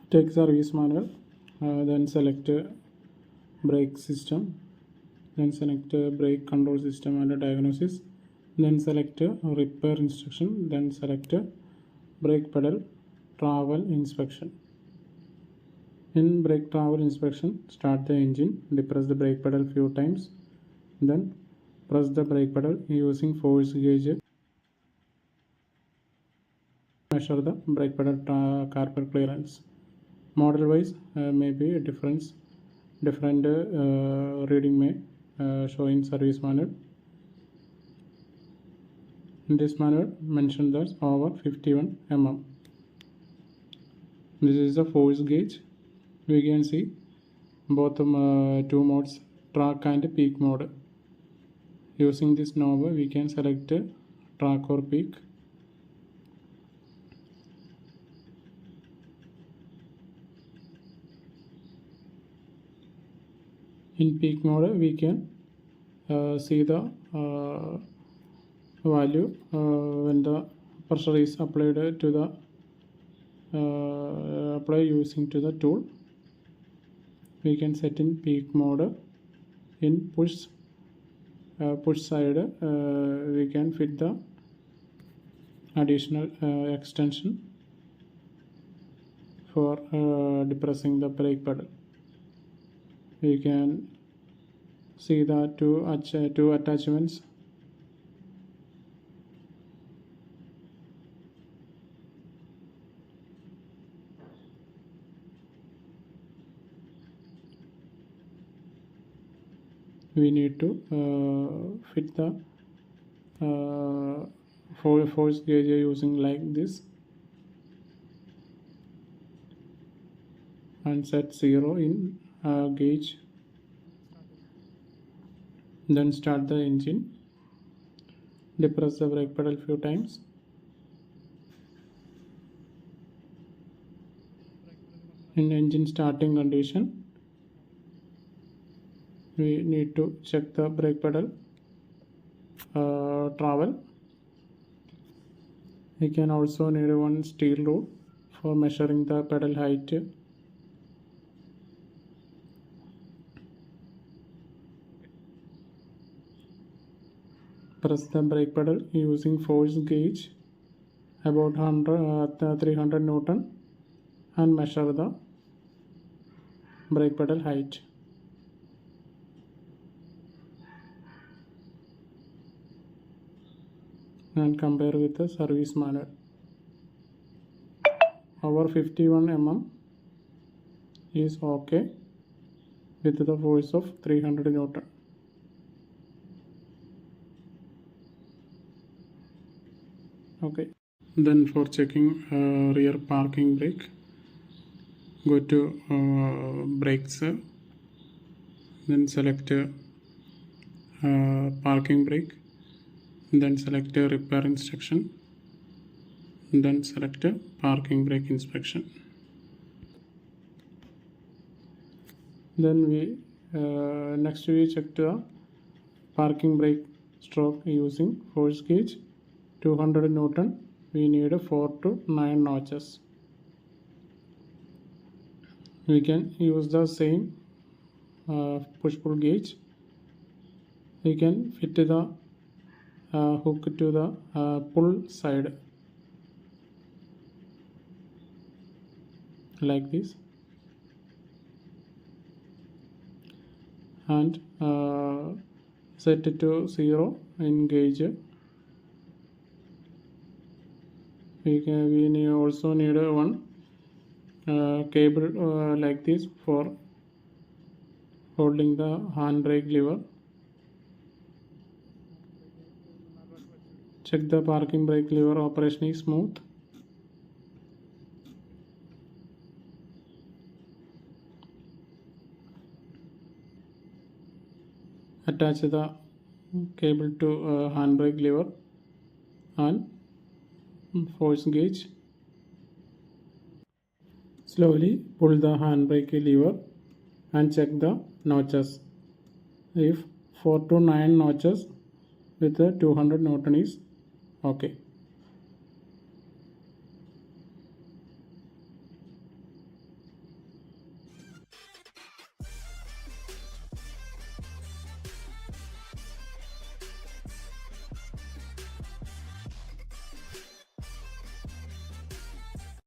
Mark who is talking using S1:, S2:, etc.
S1: Take service manual, then select brake system, then select brake control system and diagnosis, then select repair instruction, then select brake pedal travel inspection. In brake travel inspection, start the engine, depress the brake pedal few times, then press the brake pedal using force gauge. Measure the brake pedal carpet clearance. Model wise maybe different reading may show in service manual. In this manual mentioned that over 51 mm. This is the force gauge. We can see both two modes, track and peak mode. Using this knob we can select track or peak. In peak mode we can see the value when the pressure is applied to the apply using to the tool. We can set in peak mode. In push side we can fit the additional extension for depressing the brake pedal. We can see the two attachments. We need to fit the force gauge using like this and set 0 in gauge. Then start the engine, depress the brake pedal few times. In engine starting condition, we need to check the brake pedal travel. We can also need one steel rule for measuring the pedal height. Press the brake pedal using force gauge about 300 Newton and measure the brake pedal height. And compare with the service manual. Our 51 mm is okay with the force of 300 Newton. Okay. Then for checking rear parking brake, go to brakes, then select parking brake, then select repair instruction, then select parking brake inspection. Then we next we check the parking brake stroke using force gauge 200 Newton. We need 4 to 9 notches. We can use the same push-pull gauge. We can fit the hook to the pull side like this, and set it to 0 in gauge. We also need one cable like this for holding the handbrake lever. Check the parking brake lever operation is smooth. Attach the cable to handbrake lever and force gauge. Slowly pull the handbrake lever and check the notches. If 4 to 9 notches with the 200 Newton is okay.